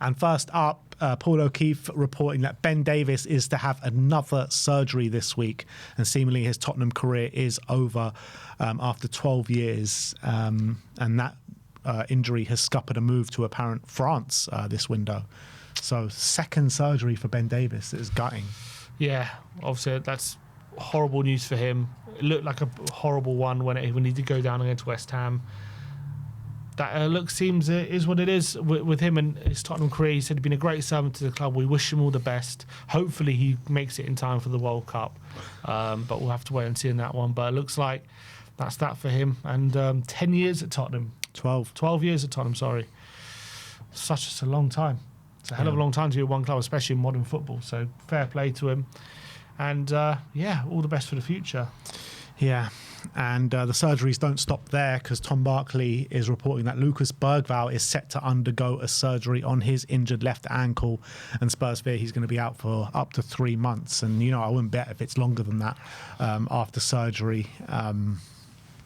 And first up, Paul O'Keefe reporting that Ben Davies is to have another surgery this week, and seemingly his Tottenham career is over after 12 years. And that injury has scuppered a move to apparent France this window. So second surgery for Ben Davies is gutting. Yeah, obviously that's horrible news for him. It looked like a horrible one when he did go down against West Ham. That seems it is what it is with him and his Tottenham career. He said he'd been a great servant to the club. We wish him all the best. Hopefully he makes it in time for the World Cup. But we'll have to wait and see in that one. But it looks like that's that for him. And 10 years at Tottenham. 12 years at Tottenham, sorry. Such a long time. It's a hell of a long time to be at one club, especially in modern football. So fair play to him. And all the best for the future. Yeah. And the surgeries don't stop there, because Tom Barkley is reporting that Lucas Bergvall is set to undergo a surgery on his injured left ankle, and Spurs fear he's going to be out for up to 3 months. And, I wouldn't bet if it's longer than that after surgery.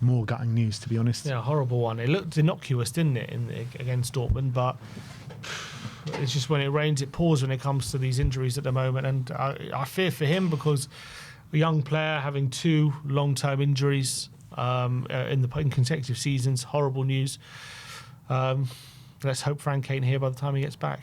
More gutting news, to be honest. Yeah, horrible one. It looked innocuous, didn't it, against Dortmund, but it's just when it rains, it pours when it comes to these injuries at the moment. And I fear for him, because a young player having 2 long-term injuries in consecutive seasons, horrible news. Let's hope Frank ain't here by the time he gets back.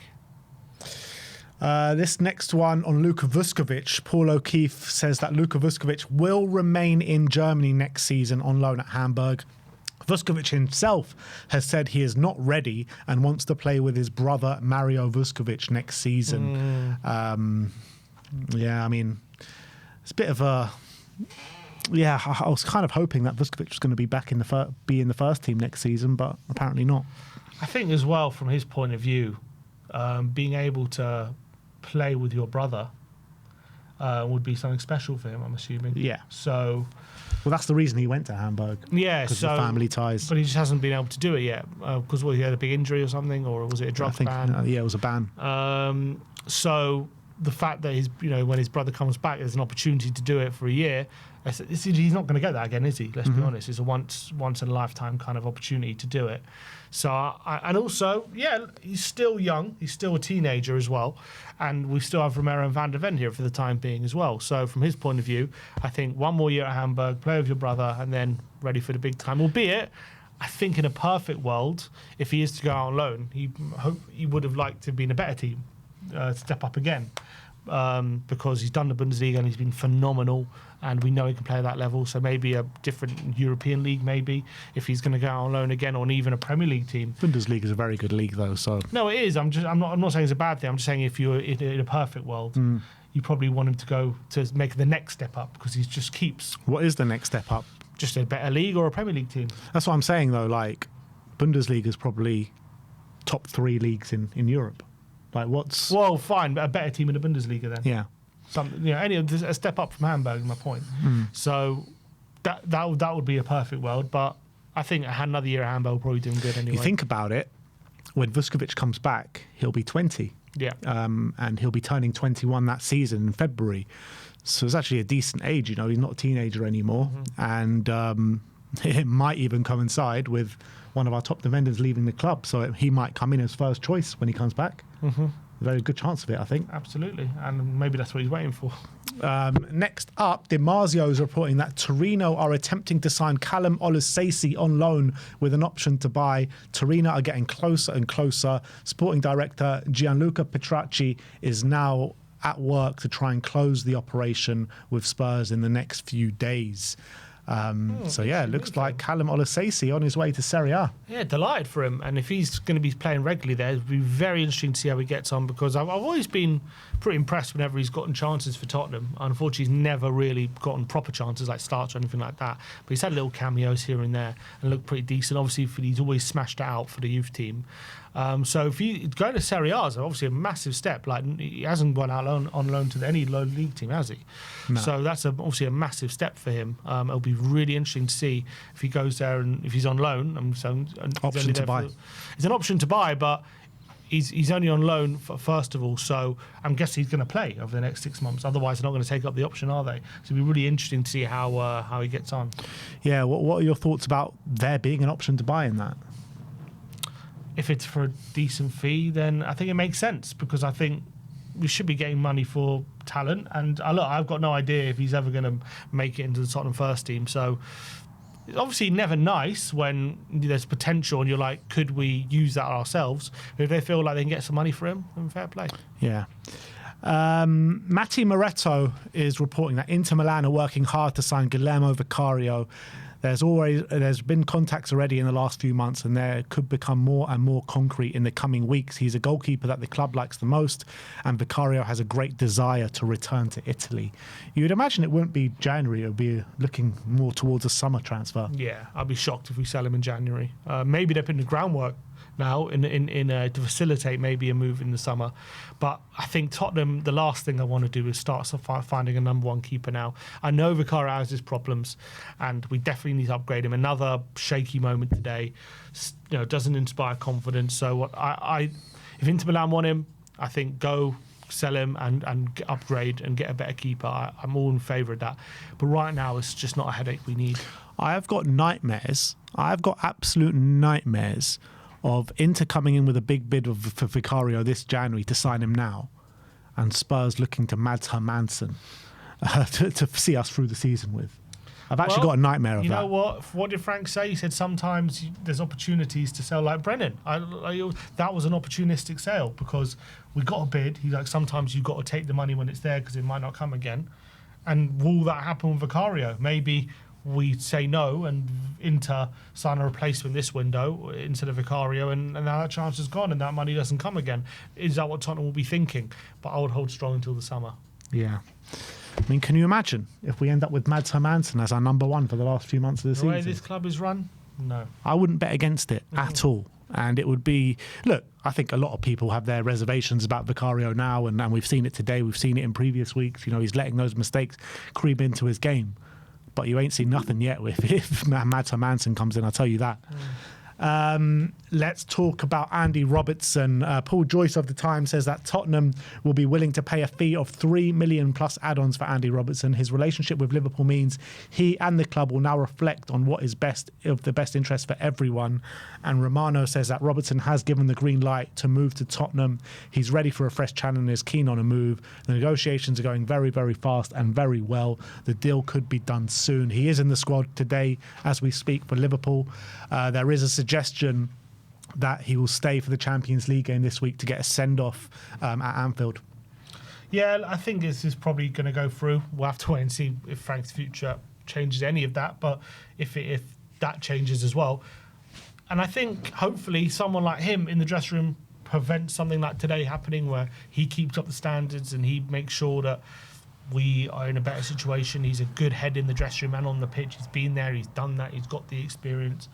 This next one on Luka Vuskovic. Paul O'Keefe says that Luka Vuskovic will remain in Germany next season on loan at Hamburg. Vuskovic himself has said he is not ready and wants to play with his brother Mario Vuskovic next season. It's a bit of a... Yeah, I was kind of hoping that Vuskovic was going to be back in the first team next season, but apparently not. I think as well, from his point of view, being able to play with your brother would be something special for him, I'm assuming. Yeah. So... Well, that's the reason he went to Hamburg. Yeah, because of the family ties. But he just hasn't been able to do it yet, because he had a big injury or something, or was it a drug ban? Yeah, it was a ban. So the fact that when his brother comes back, there's an opportunity to do it for a year. He's not going to get that again, is he? Let's be honest. It's a once in a lifetime kind of opportunity to do it. So, and also, he's still young. He's still a teenager as well. And we still have Romero and Van der Ven here for the time being as well. So from his point of view, I think 1 more year at Hamburg, play with your brother, and then ready for the big time. Albeit, I think in a perfect world, if he is to go out on loan, he would have liked to have been a better team, step up again. Because he's done the Bundesliga and he's been phenomenal, and we know he can play at that level. So maybe a different European league, maybe, if he's going to go out on loan again, or even a Premier League team. Bundesliga is a very good league, though. So no, it is. I'm not saying it's a bad thing. I'm just saying if you're in a perfect world, you probably want him to go to make the next step up, because he just keeps. What is the next step up? Just a better league or a Premier League team. That's what I'm saying, though. Like, Bundesliga is probably top 3 leagues in Europe. Like, what's... Well, fine, but a better team in the Bundesliga then. Yeah. A step up from Hamburg is my point. So that would be a perfect world, but I think another year at Hamburg will probably doing good anyway. You think about it, when Vuskovic comes back, he'll be 20. Yeah. And he'll be turning 21 that season in February. So it's actually a decent age, he's not a teenager anymore. And it might even coincide with one of our top defenders leaving the club, so he might come in as first choice when he comes back. Very good chance of it, I think. Absolutely, and maybe that's what he's waiting for. Next up, Di Marzio is reporting that Torino are attempting to sign Callum Olusesi on loan with an option to buy. Torino are getting closer and closer. Sporting director Gianluca Petracci is now at work to try and close the operation with Spurs in the next few days. It looks like Callum Olusesi on his way to Serie A. Yeah, delighted for him. And if he's going to be playing regularly there, it'll be very interesting to see how he gets on, because I've always been pretty impressed whenever he's gotten chances for Tottenham. Unfortunately, he's never really gotten proper chances like starts or anything like that. But he's had little cameos here and there and looked pretty decent. Obviously, he's always smashed it out for the youth team. So if you go to Serie A, is obviously a massive step. Like, he hasn't gone out on loan to any low league team, has he? No. So that's obviously a massive step for him. It'll be really interesting to see if he goes there and if he's on loan. Option to buy. It's an option to buy, but he's only on loan first of all. So I'm guessing he's going to play over the next 6 months. Otherwise, they're not going to take up the option, are they? So it'll be really interesting to see how he gets on. Yeah. What are your thoughts about there being an option to buy in that? if it's for a decent fee, then I think it makes sense, because I think we should be getting money for talent. And look, I've got no idea if he's ever going to make it into the Tottenham first team. So it's obviously never nice when there's potential and you're like, could we use that ourselves? But if they feel like they can get some money for him, then fair play. Yeah. Matti Moretto is reporting that Inter Milan are working hard to sign Guillermo Vicario. There's been contacts already in the last few months, and there could become more and more concrete in the coming weeks. He's a goalkeeper that the club likes the most, and Vicario has a great desire to return to Italy. You'd imagine it wouldn't be January; it would be looking more towards a summer transfer. Yeah, I'd be shocked if we sell him in January. Maybe they're putting the groundwork now to facilitate maybe a move in the summer. But I think Tottenham, the last thing I want to do is start finding a number one keeper now. I know Vicario has his problems, and we definitely need to upgrade him. Another shaky moment today, doesn't inspire confidence. So if Inter Milan want him, I think go sell him and upgrade and get a better keeper. I'm all in favour of that. But right now, it's just not a headache we need. I've got nightmares. I've got absolute nightmares of Inter coming in with a big bid for Vicario this January to sign him now, and Spurs looking to Mads Hermansen to see us through the season with. I've actually got a nightmare of that. You know what? What did Frank say? He said sometimes there's opportunities to sell like Brennan. That was an opportunistic sale because we got a bid. He's like, sometimes you've got to take the money when it's there because it might not come again. And will that happen with Vicario? Maybe we say no and Inter sign a replacement this window instead of Vicario, and now that chance is gone and that money doesn't come again. Is that what Tottenham will be thinking? But I would hold strong until the summer. Yeah. I mean, can you imagine if we end up with Mads Hermansen as our number one for the last few months of the season? The way this club is run? No. I wouldn't bet against it at all. And it would be, look, I think a lot of people have their reservations about Vicario now, and we've seen it today. We've seen it in previous weeks. He's letting those mistakes creep into his game. But you ain't seen nothing yet if Mads Hermansen comes in, I'll tell you that. Let's talk about Andy Robertson. Paul Joyce of The Times says that Tottenham will be willing to pay a fee of $3 million plus add-ons for Andy Robertson. His relationship with Liverpool means he and the club will now reflect on what is of the best interest for everyone. And Romano says that Robertson has given the green light to move to Tottenham. He's ready for a fresh challenge and is keen on a move. The negotiations are going very, very fast and very well. The deal could be done soon. He is in the squad today as we speak for Liverpool. There is a suggestion that he will stay for the Champions League game this week to get a send-off at Anfield. Yeah, I think this is probably going to go through. We'll have to wait and see if Frank's future changes any of that, but if that changes as well. And I think hopefully someone like him in the dressing room prevents something like today happening, where he keeps up the standards and he makes sure that we are in a better situation. He's a good head in the dressing room and on the pitch. He's been there, he's done that, he's got the experience.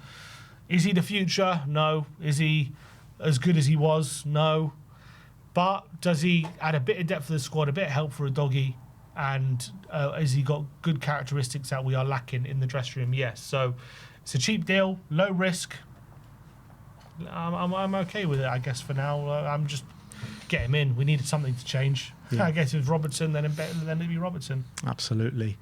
Is he the future? No. Is he as good as he was? No. But does he add a bit of depth to the squad, a bit of help for a doggy? And has he got good characteristics that we are lacking in the dressing room? Yes. So it's a cheap deal, low risk. I'm okay with it, I guess, for now. I'm just get him in. We needed something to change. Yeah. I guess it was Robertson, then it'd be Robertson. Absolutely.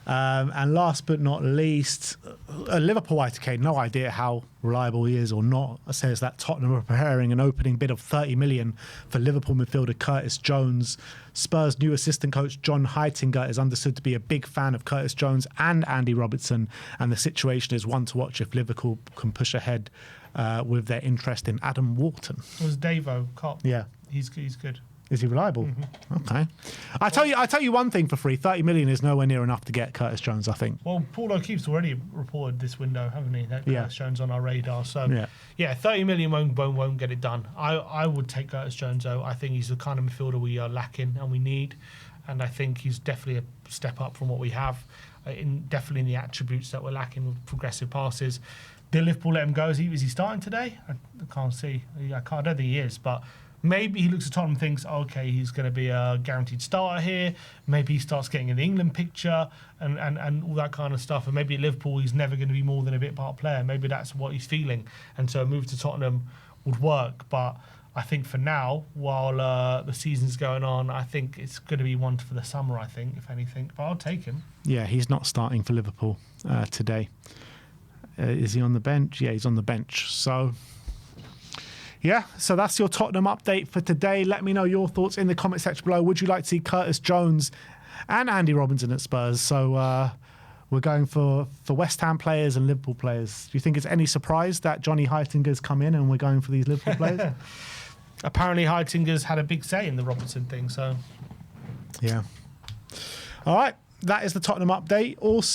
And last but not least, Liverpool ITK, no idea how reliable he is or not, says that Tottenham are preparing an opening bid of $30 million for Liverpool midfielder Curtis Jones. Spurs' new assistant coach John Heitinga is understood to be a big fan of Curtis Jones and Andy Robertson, and the situation is one to watch if Liverpool can push ahead with their interest in Adam Wharton. It was Davo Cop. Yeah, he's good. Is he reliable? Mm-hmm. Okay. I tell you one thing for free. $30 million is nowhere near enough to get Curtis Jones, I think. Well, Paul O'Keefe's already reported this window, haven't he? That Curtis Jones on our radar. So yeah, $30 million won't get it done. I would take Curtis Jones though. I think he's the kind of midfielder we are lacking and we need, and I think he's definitely a step up from what we have. Definitely in the attributes that we're lacking with progressive passes. Did Liverpool let him go? Is he starting today? I can't see. I don't think he is, but maybe he looks at Tottenham and thinks, okay, he's going to be a guaranteed starter here. Maybe he starts getting in the England picture and all that kind of stuff. And maybe at Liverpool, he's never going to be more than a bit part player. Maybe that's what he's feeling. And so a move to Tottenham would work. But I think for now, while the season's going on, I think it's going to be one for the summer, I think, if anything. But I'll take him. Yeah, he's not starting for Liverpool today. Is he on the bench? Yeah, he's on the bench. So Yeah, so that's your Tottenham update for today. Let me know your thoughts in the comment section below. Would you like to see Curtis Jones and Andy Robertson at Spurs? So we're going for West Ham players and Liverpool players. Do you think it's any surprise that Johnny Heitinger's come in and we're going for these Liverpool players? Apparently Heitinger's had a big say in the Robertson thing, so... Yeah. All right, that is the Tottenham update. Also,